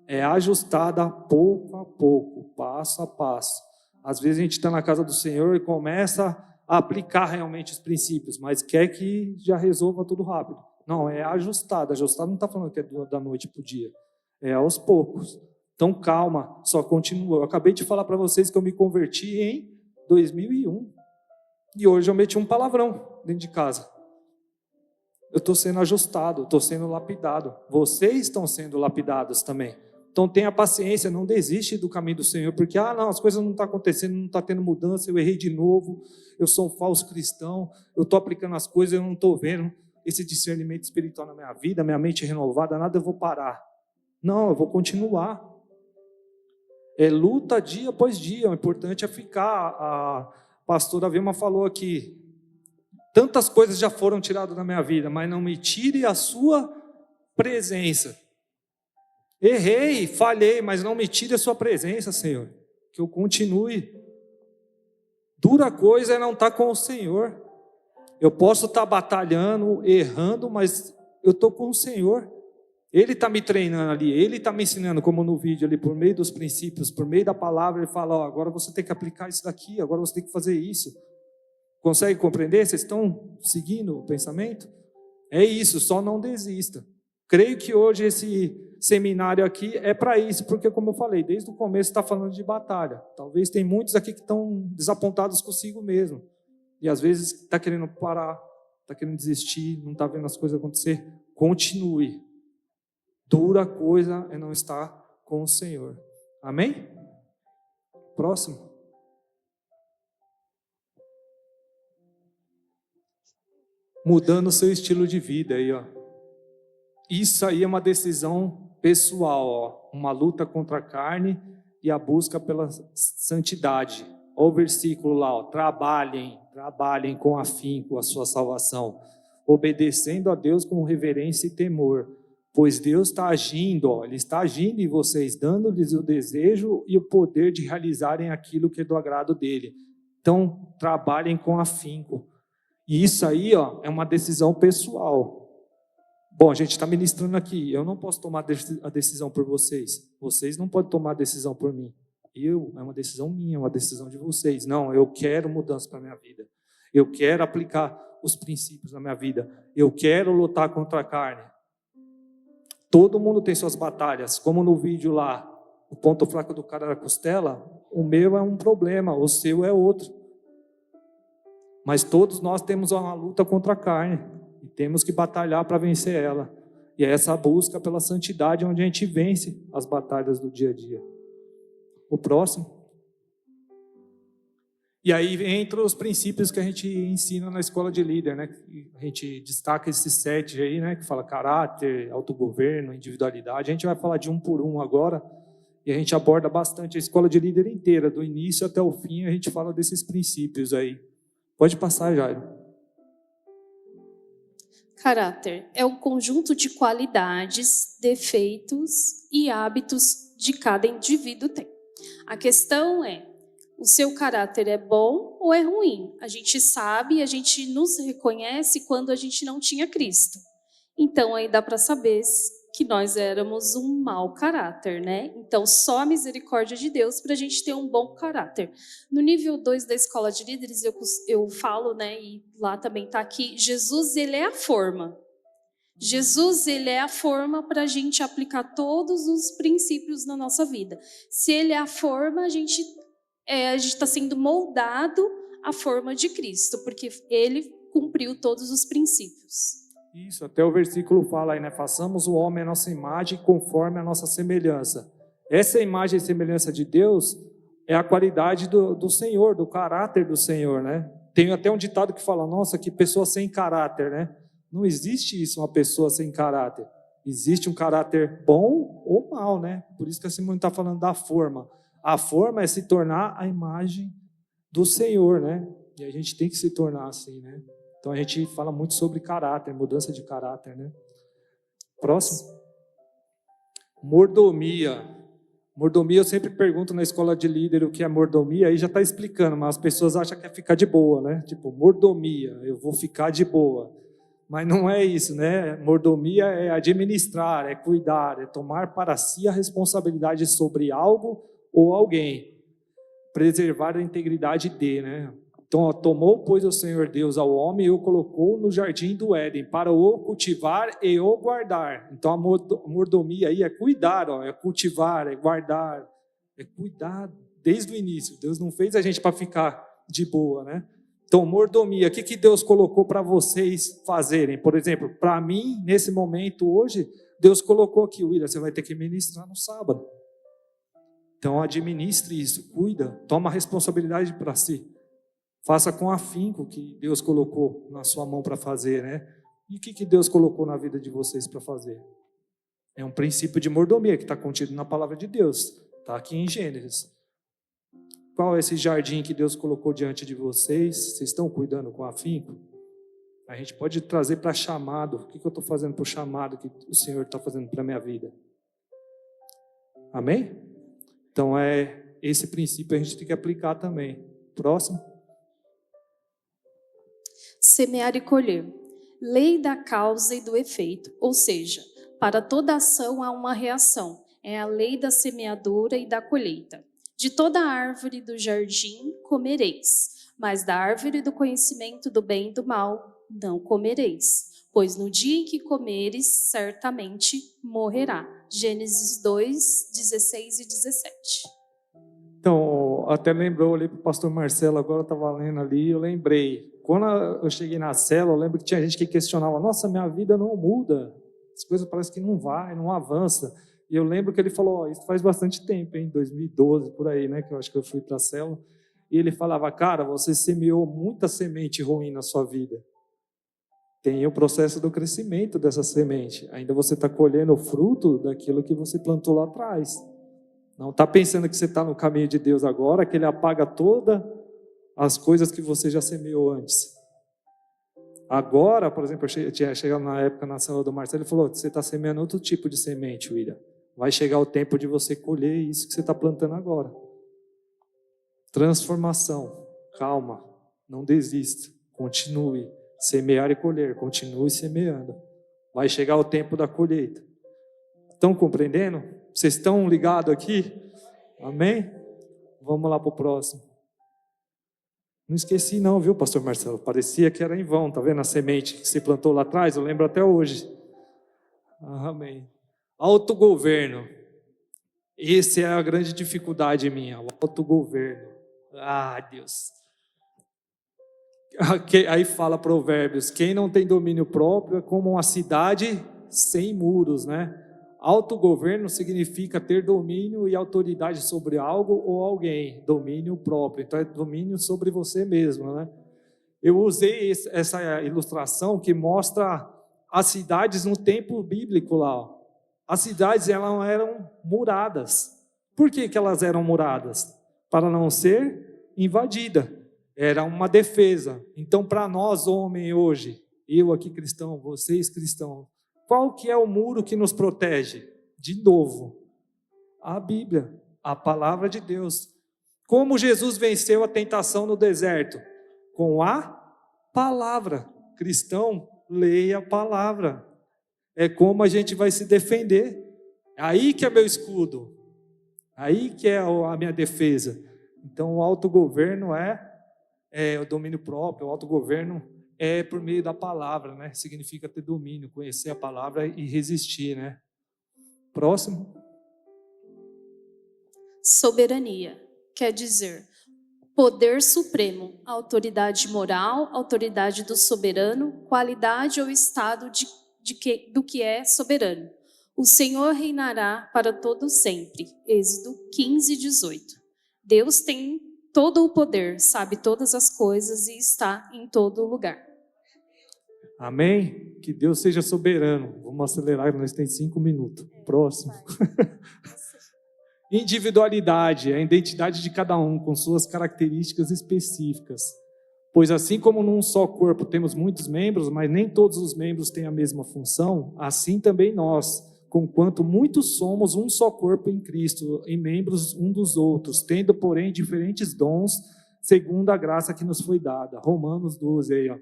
É ajustada pouco a pouco, passo a passo. Às vezes a gente está na casa do Senhor e começa a aplicar realmente os princípios, mas quer que já resolva tudo rápido. Não, é ajustado. Ajustado não está falando que é da noite para o dia. É aos poucos. Então, calma, só continua. Eu acabei de falar para vocês que eu me converti em 2001. E hoje eu meti um palavrão dentro de casa. Eu estou sendo ajustado, estou sendo lapidado. Vocês estão sendo lapidados também. Então, tenha paciência, não desiste do caminho do Senhor, porque, não, as coisas não estão acontecendo, não está tendo mudança, eu errei de novo, eu sou um falso cristão, eu estou aplicando as coisas, eu não estou vendo esse discernimento espiritual na minha vida, minha mente é renovada, nada eu vou parar. Não, eu vou continuar. É luta dia após dia, o importante é ficar. A pastora Vilma falou aqui, tantas coisas já foram tiradas da minha vida, mas não me tire a sua presença. Errei, falhei, mas não me tire a sua presença, Senhor, que eu continue. Dura coisa é não estar com o Senhor. Eu posso estar batalhando, errando, mas eu estou com o Senhor. Ele está me treinando ali, Ele está me ensinando, como no vídeo ali, por meio dos princípios, por meio da palavra, Ele fala, agora você tem que aplicar isso daqui, agora você tem que fazer isso. Consegue compreender? Vocês estão seguindo o pensamento? É isso, só não desista. Creio que hoje esse seminário aqui é para isso, porque como eu falei, desde o começo está falando de batalha. Talvez tem muitos aqui que estão desapontados consigo mesmo. E às vezes está querendo parar, está querendo desistir, não está vendo as coisas acontecer. Continue. Dura coisa é não estar com o Senhor. Amém? Próximo. Mudando o seu estilo de vida aí, ó. Isso aí é uma decisão pessoal, ó. Uma luta contra a carne e a busca pela santidade. Olha o versículo lá, ó. Trabalhem com afinco a sua salvação, obedecendo a Deus com reverência e temor, pois Deus está agindo, ó, Ele está agindo em vocês, dando-lhes o desejo e o poder de realizarem aquilo que é do agrado dEle. Então, trabalhem com afinco. E isso aí, ó, é uma decisão pessoal. Bom, a gente está ministrando aqui, eu não posso tomar a decisão por vocês, vocês não podem tomar a decisão por mim. É uma decisão minha, é uma decisão de vocês. Não, eu quero mudança para a minha vida. Eu quero aplicar os princípios na minha vida. Eu quero lutar contra a carne. Todo mundo tem suas batalhas. Como no vídeo lá, o ponto fraco do cara era a costela, o meu é um problema, o seu é outro. Mas todos nós temos uma luta contra a carne. E temos que batalhar para vencer ela. E é essa busca pela santidade onde a gente vence as batalhas do dia a dia. O próximo. E aí entram os princípios que a gente ensina na escola de líder, né? A gente destaca esses 7 aí, né? Que fala caráter, autogoverno, individualidade. A gente vai falar de um por um agora. E a gente aborda bastante a escola de líder inteira, do início até o fim, a gente fala desses princípios aí. Pode passar, Jairo. Caráter é um conjunto de qualidades, defeitos e hábitos de cada indivíduo tem. A questão é, o seu caráter é bom ou é ruim? A gente sabe, a gente nos reconhece quando a gente não tinha Cristo. Então, aí dá para saber que nós éramos um mau caráter, né? Então, só a misericórdia de Deus para a gente ter um bom caráter. No nível 2 da escola de líderes, eu falo, né, e lá também está aqui, Jesus, ele é a forma. Jesus, ele é a forma para a gente aplicar todos os princípios na nossa vida. Se ele é a forma, a gente está sendo moldado à forma de Cristo, porque ele cumpriu todos os princípios. Isso, até o versículo fala aí, né? Façamos o homem a nossa imagem conforme a nossa semelhança. Essa imagem e semelhança de Deus é a qualidade do Senhor, do caráter do Senhor, né? Tem até um ditado que fala, nossa, que pessoa sem caráter, né? Não existe isso, uma pessoa sem caráter. Existe um caráter bom ou mal, né? Por isso que a Simone está falando da forma. A forma é se tornar a imagem do Senhor, né? E a gente tem que se tornar assim, né? Então a gente fala muito sobre caráter, mudança de caráter, né? Próximo. Mordomia. Mordomia, eu sempre pergunto na escola de líder o que é mordomia, aí já está explicando, mas as pessoas acham que é ficar de boa, né? Tipo, mordomia, eu vou ficar de boa. Mas não é isso, né? Mordomia é administrar, é cuidar, é tomar para si a responsabilidade sobre algo ou alguém. Preservar a integridade de, né? Então, tomou, pois, o Senhor Deus ao homem e o colocou no jardim do Éden para o cultivar e o guardar. Então, a mordomia aí é cuidar, é cultivar, é guardar, é cuidar desde o início. Deus não fez a gente para ficar de boa, né? Então, mordomia, o que Deus colocou para vocês fazerem? Por exemplo, para mim, nesse momento hoje, Deus colocou aqui, William, você vai ter que ministrar no sábado. Então, administre isso, cuida, toma a responsabilidade para si. Faça com afinco o que Deus colocou na sua mão para fazer, né? E o que Deus colocou na vida de vocês para fazer? É um princípio de mordomia que está contido na palavra de Deus. Está aqui em Gênesis. Qual é esse jardim que Deus colocou diante de vocês? Vocês estão cuidando com afinco? A gente pode trazer para chamado. O que eu estou fazendo para o chamado que o Senhor está fazendo para a minha vida? Amém? Então, esse princípio a gente tem que aplicar também. Próximo. Semear e colher. Lei da causa e do efeito, ou seja, para toda ação há uma reação. É a lei da semeadura e da colheita. De toda árvore do jardim comereis, mas da árvore do conhecimento do bem e do mal não comereis, pois no dia em que comeres, certamente morrerá. Gênesis 2, 16 e 17. Então, até lembrou, eu olhei para o pastor Marcelo, agora eu estava lendo ali, eu lembrei. Quando eu cheguei na célula, eu lembro que tinha gente que questionava, nossa, minha vida não muda, as coisas parecem que não vai, não avança. E eu lembro que ele falou, isso faz bastante tempo, hein, 2012, por aí, né, que eu acho que eu fui para a célula. E ele falava, cara, você semeou muita semente ruim na sua vida. Tem o processo do crescimento dessa semente. Ainda você está colhendo o fruto daquilo que você plantou lá atrás. Não está pensando que você está no caminho de Deus agora, que Ele apaga todas as coisas que você já semeou antes. Agora, por exemplo, eu tinha chegado na época na célula do Marcelo, ele falou, você está semeando outro tipo de semente, William. Vai chegar o tempo de você colher isso que você está plantando agora. Transformação. Calma. Não desista. Continue. Semear e colher. Continue semeando. Vai chegar o tempo da colheita. Estão compreendendo? Vocês estão ligados aqui? Amém? Vamos lá para o próximo. Não esqueci não, viu, pastor Marcelo? Parecia que era em vão, tá vendo a semente que você plantou lá atrás? Eu lembro até hoje. Amém. Autogoverno. Essa é a grande dificuldade minha, o autogoverno. Ah, Deus. Aí fala Provérbios, quem não tem domínio próprio é como uma cidade sem muros, né? Autogoverno significa ter domínio e autoridade sobre algo ou alguém, domínio próprio. Então é domínio sobre você mesmo, né? Eu usei essa ilustração que mostra as cidades no tempo bíblico lá. Ó. As cidades elas eram muradas. Por que elas eram muradas? Para não ser invadida. Era uma defesa. Então, para nós, homens, hoje, eu aqui cristão, vocês cristãos, qual que é o muro que nos protege? De novo, a Bíblia, a palavra de Deus. Como Jesus venceu a tentação no deserto? Com a palavra. Cristão, leia a palavra. É como a gente vai se defender. Aí que é meu escudo. Aí que é a minha defesa. Então, o autogoverno é o domínio próprio, o autogoverno é por meio da palavra, né? Significa ter domínio, conhecer a palavra e resistir, né? Próximo. Soberania quer dizer poder supremo, autoridade moral, autoridade do soberano, qualidade ou estado do que é soberano. O Senhor reinará para todo sempre. Êxodo 15, 18. Deus tem todo o poder, sabe todas as coisas e está em todo lugar. Amém? Que Deus seja soberano. Vamos acelerar, nós temos 5 minutos. Próximo. Individualidade, a identidade de cada um, com suas características específicas. Pois assim como num só corpo temos muitos membros, mas nem todos os membros têm a mesma função, assim também nós, conquanto muitos somos um só corpo em Cristo, em membros um dos outros, tendo, porém, diferentes dons, segundo a graça que nos foi dada. Romanos 12, aí, ó.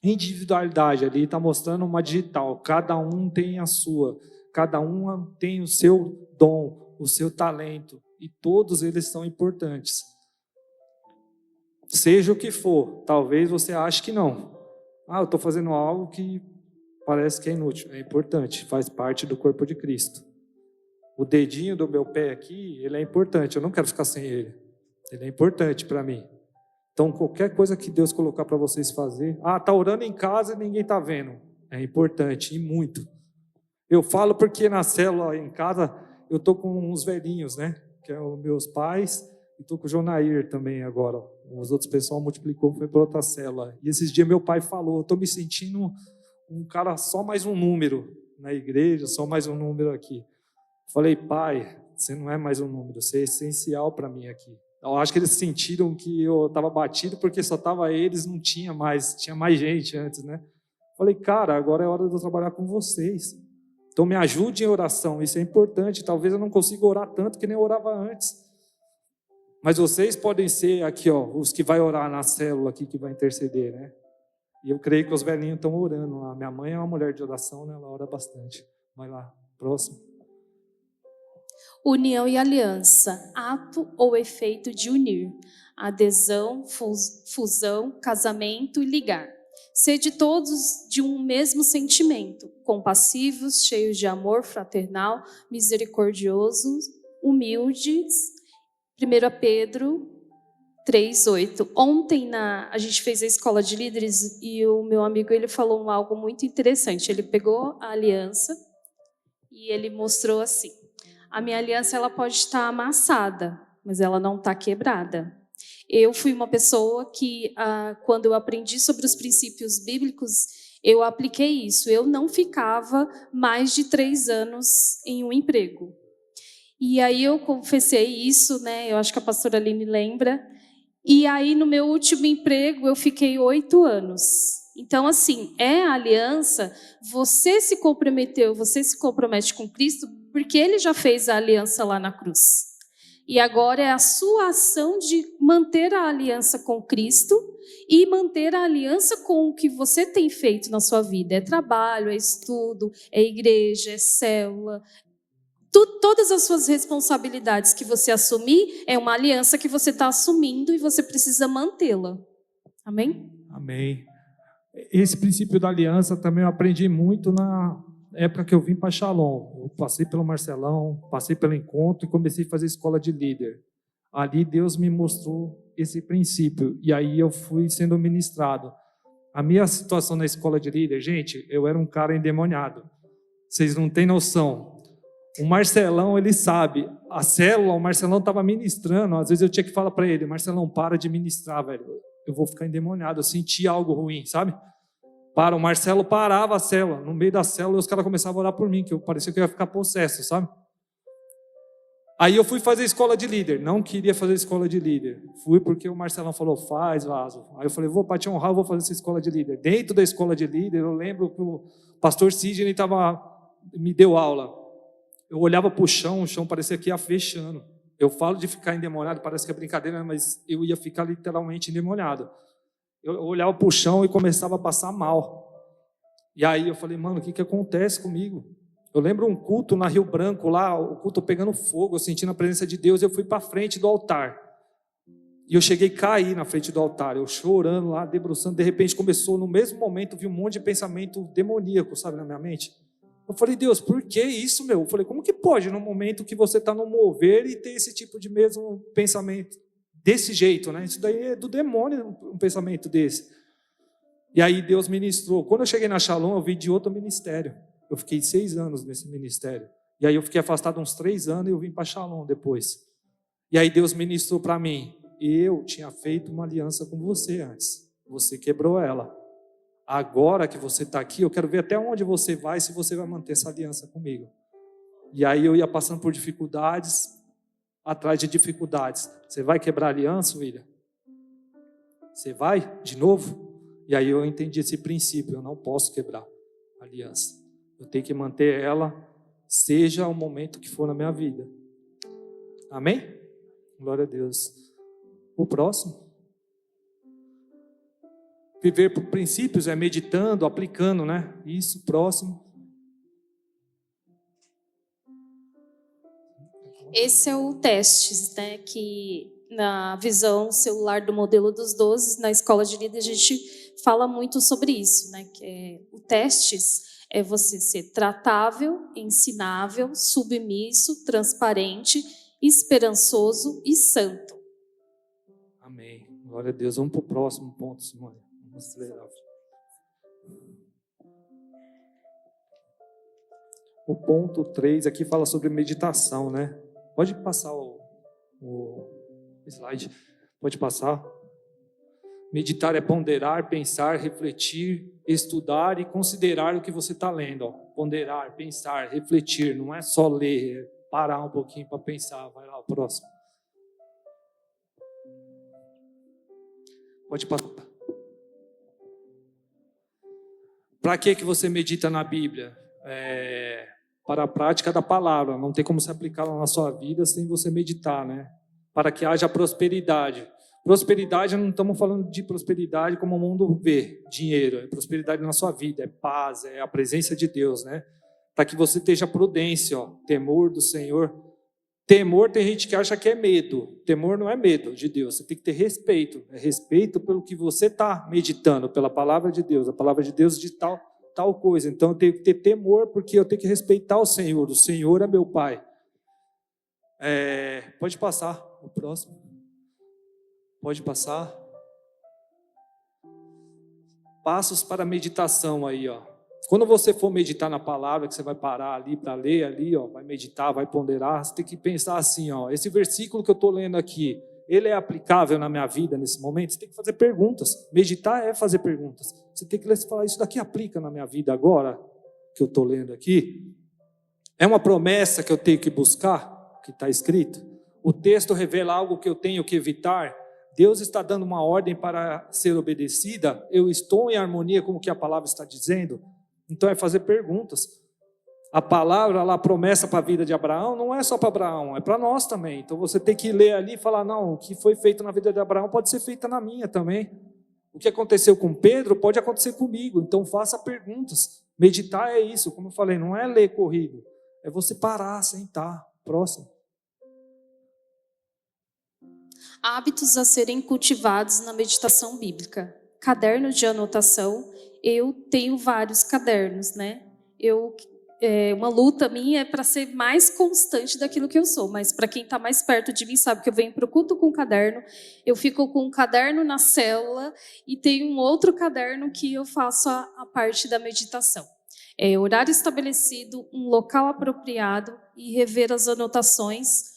Individualidade, ali está mostrando uma digital, cada um tem a sua, cada um tem o seu dom, o seu talento, e todos eles são importantes. Seja o que for, talvez você ache que não. Eu estou fazendo algo que parece que é inútil. É importante, faz parte do corpo de Cristo. O dedinho do meu pé aqui, ele é importante, eu não quero ficar sem ele. Ele é importante para mim. Então, qualquer coisa que Deus colocar para vocês fazer, está orando em casa e ninguém está vendo. É importante, e muito. Eu falo porque na célula em casa, eu estou com uns velhinhos, né? Que é os meus pais, e estou com o Jonair também agora. Os outros pessoal multiplicou, foi para outra célula. E esses dias meu pai falou, eu estou me sentindo um cara só mais um número na igreja, só mais um número aqui. Falei, pai, você não é mais um número, você é essencial para mim aqui. Eu acho que eles sentiram que eu estava batido porque só estava eles, não tinha mais, tinha mais gente antes, né? Falei, cara, agora é hora de eu trabalhar com vocês. Então me ajude em oração, isso é importante. Talvez eu não consiga orar tanto que nem eu orava antes. Mas vocês podem ser aqui, ó, os que vai orar na célula aqui, que vai interceder, né? E eu creio que os velhinhos estão orando. A minha mãe é uma mulher de oração, né? Ela ora bastante. Vai lá, próximo. União e aliança, ato ou efeito de unir, adesão, fusão, casamento e ligar. Sede todos de um mesmo sentimento, compassivos, cheios de amor fraternal, misericordiosos, humildes. 1 Pedro 3:8. Ontem a gente fez a escola de líderes e o meu amigo ele falou algo muito interessante. Ele pegou a aliança e ele mostrou assim: a minha aliança ela pode estar amassada, mas ela não está quebrada. Eu fui uma pessoa que, quando eu aprendi sobre os princípios bíblicos, eu apliquei isso. Eu não ficava mais de 3 anos em um emprego. E aí eu confessei isso, né? Eu acho que a pastora Aline lembra. E aí, no meu último emprego, eu fiquei 8 anos. Então, assim, a aliança, você se comprometeu, você se compromete com Cristo, porque Ele já fez a aliança lá na cruz. E agora é a sua ação de manter a aliança com Cristo e manter a aliança com o que você tem feito na sua vida. É trabalho, é estudo, é igreja, é célula. Todas as suas responsabilidades que você assumir é uma aliança que você está assumindo e você precisa mantê-la. Amém? Amém. Esse princípio da aliança também eu aprendi muito na época que eu vim para Shalom. Eu passei pelo Marcelão, passei pelo encontro e comecei a fazer escola de líder. Ali Deus me mostrou esse princípio e aí eu fui sendo ministrado. A minha situação na escola de líder, gente, eu era um cara endemoniado. Vocês não têm noção. O Marcelão, ele sabe, a célula, o Marcelão estava ministrando, às vezes eu tinha que falar para ele, Marcelão, para de ministrar, velho, eu vou ficar endemoniado, eu senti algo ruim, sabe? O Marcelo parava a célula, no meio da célula, os caras começavam a orar por mim, que parecia que eu ia ficar possesso, sabe? Aí eu fui fazer escola de líder, não queria fazer escola de líder, fui porque o Marcelão falou, faz, Vaso. Aí eu falei, vou para te honrar, eu vou fazer essa escola de líder. Dentro da escola de líder, eu lembro que o pastor Sidney me deu aula. Eu olhava para o chão parecia que ia fechando. Eu falo de ficar endemoniado, parece que é brincadeira, mas eu ia ficar literalmente endemoniado. Eu olhava para o chão e começava a passar mal. E aí eu falei, mano, o que acontece comigo? Eu lembro um culto na Rio Branco, lá, o culto pegando fogo, eu sentindo a presença de Deus, eu fui para frente do altar. E eu cheguei a cair na frente do altar, eu chorando lá, debruçando, de repente começou, no mesmo momento, vi um monte de pensamento demoníaco, sabe, na minha mente. Eu falei, Deus, por que isso, meu? Eu falei, como que pode, no momento que você está no mover e ter esse tipo de mesmo pensamento, desse jeito, né? Isso daí é do demônio, um pensamento desse. E aí Deus ministrou. Quando eu cheguei na Shalom, eu vim de outro ministério. Eu fiquei 6 anos nesse ministério. E aí eu fiquei afastado uns 3 anos e eu vim para Shalom depois. E aí Deus ministrou para mim. Eu tinha feito uma aliança com você antes. Você quebrou ela. Agora que você está aqui, eu quero ver até onde você vai, se você vai manter essa aliança comigo. E aí eu ia passando por dificuldades, atrás de dificuldades. Você vai quebrar a aliança, William? Você vai de novo? E aí eu entendi esse princípio, eu não posso quebrar a aliança. Eu tenho que manter ela, seja o momento que for na minha vida. Amém? Glória a Deus. O próximo. Viver por princípios é meditando, aplicando, né? Isso, próximo. Esse é o Testes, né? Que na visão celular do modelo dos 12, na escola de líder, a gente fala muito sobre isso, né? Que o Testes é você ser tratável, ensinável, submisso, transparente, esperançoso e santo. Amém. Glória a Deus. Vamos para o próximo ponto, Simone. Vamos acelerar. O ponto 3 aqui fala sobre meditação, né? Pode passar o slide. Pode passar. Meditar é ponderar, pensar, refletir, estudar e considerar o que você está lendo. Ó. Ponderar, pensar, refletir. Não é só ler, é parar um pouquinho para pensar. Vai lá, o próximo. Pode passar. Para que você medita na Bíblia? Para a prática da palavra. Não tem como se aplicar na sua vida sem você meditar, né? Para que haja prosperidade. Prosperidade, não estamos falando de prosperidade como o mundo vê, dinheiro. É prosperidade na sua vida, é paz, é a presença de Deus, né? Para que você esteja prudência, ó, temor do Senhor. Temor, tem gente que acha que é medo. Temor não é medo de Deus, você tem que ter respeito. É respeito pelo que você está meditando, pela palavra de Deus. A palavra de Deus de tal coisa. Então eu tenho que ter temor, porque eu tenho que respeitar o Senhor. O Senhor é meu Pai. Pode passar o próximo. Pode passar. Passos para meditação aí, ó. Quando você for meditar na palavra, que você vai parar ali para ler ali, ó, vai meditar, vai ponderar, você tem que pensar assim, ó, esse versículo que eu estou lendo aqui, ele é aplicável na minha vida nesse momento? Você tem que fazer perguntas. Meditar é fazer perguntas. Você tem que falar, isso daqui aplica na minha vida agora, que eu estou lendo aqui? É uma promessa que eu tenho que buscar, que está escrito? O texto revela algo que eu tenho que evitar? Deus está dando uma ordem para ser obedecida? Eu estou em harmonia com o que a palavra está dizendo? Então é fazer perguntas. A palavra, a promessa para a vida de Abraão, não é só para Abraão, é para nós também. Então você tem que ler ali e falar, não, o que foi feito na vida de Abraão pode ser feito na minha também. O que aconteceu com Pedro pode acontecer comigo. Então faça perguntas. Meditar é isso, como eu falei, não é ler corrido. É você parar, sentar. Próximo. Hábitos a serem cultivados na meditação bíblica. Caderno de anotação. Eu tenho vários cadernos, né? Uma luta minha é para ser mais constante daquilo que eu sou, mas para quem está mais perto de mim sabe que eu venho para o culto com um caderno, eu fico com um caderno na célula e tenho um outro caderno que eu faço a parte da meditação. Horário estabelecido, um local apropriado e rever as anotações.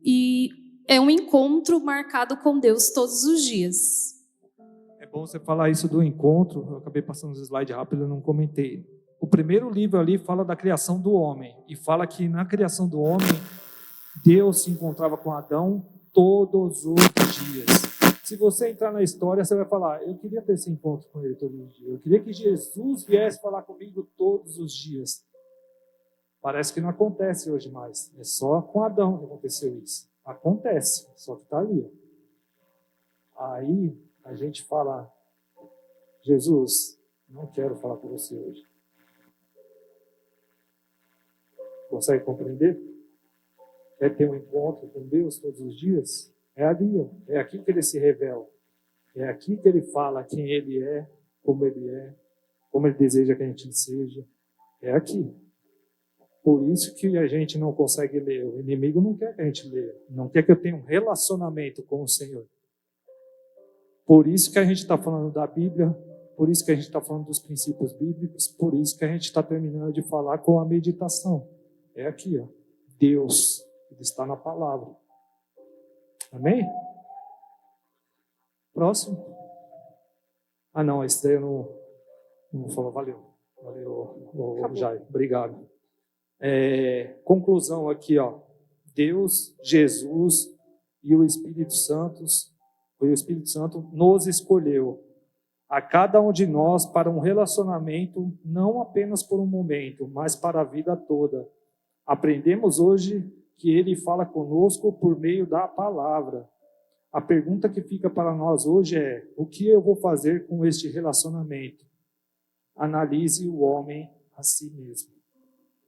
E é um encontro marcado com Deus todos os dias. É bom você falar isso do encontro. Eu acabei passando os slides rápido, eu não comentei. O primeiro livro ali fala da criação do homem. E fala que na criação do homem, Deus se encontrava com Adão todos os dias. Se você entrar na história, você vai falar, eu queria ter esse encontro com ele todos os dias. Eu queria que Jesus viesse falar comigo todos os dias. Parece que não acontece hoje mais. É só com Adão que aconteceu isso. Acontece, só que está ali. Aí a gente fala, Jesus, não quero falar com você hoje. Consegue compreender? Quer ter um encontro com Deus todos os dias? É ali, ó. É aqui que ele se revela. É aqui que ele fala quem ele é, como ele deseja que a gente seja. É aqui. Por isso que a gente não consegue ler. O inimigo não quer que a gente leia. Não quer que eu tenha um relacionamento com o Senhor. Por isso que a gente está falando da Bíblia, por isso que a gente está falando dos princípios bíblicos, por isso que a gente está terminando de falar com a meditação. É aqui, ó. Deus, ele está na palavra. Amém? Próximo. Ah, não, esse daí eu não falou. Valeu. Valeu, Jair. Obrigado. Conclusão aqui, ó. Deus, Jesus e o Espírito Santo nos escolheu a cada um de nós para um relacionamento, não apenas por um momento, mas para a vida toda. Aprendemos hoje que Ele fala conosco por meio da palavra. A pergunta que fica para nós hoje é: o que eu vou fazer com este relacionamento? Analise o homem a si mesmo.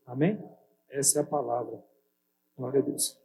Amém? Essa é a palavra. Glória a Deus.